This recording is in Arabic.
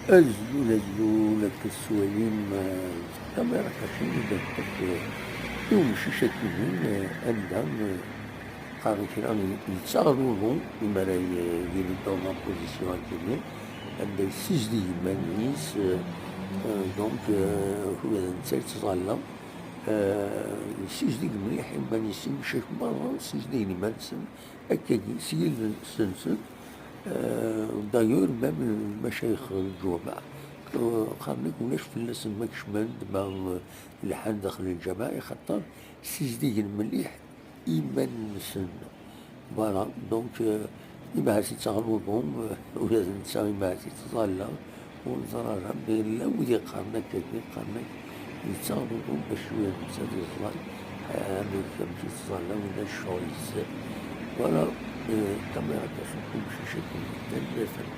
الزول كالسواليم كاميرا كاشين دك يوم شيشة كنين أندام قارن كرام يتساغلون إمارا يديروا دون بوزيسيون كنين أندا يسجدي مانيس دونك هو نسيت ظلام يسجدي مليح مانيس مشيك برا يسجدي مانسن هكاكي سيل سنسن دايور مام المشايخ الجوامع قام يقولش في الناس المكشمان دما الحان داخل الجماعة خاطر سجدي مليح إيمان سن فوالا دونك إما هاسي تغلبهم ولا نسا إما هاسي تظل ونظرا ربي لا ودي قارنك كي قارنك يتغلبهم باش شوية نسا يظل عامل كمشي تظل ولا الشغل يزال فوالا الكاميرا كاش كلشي شكل تلفن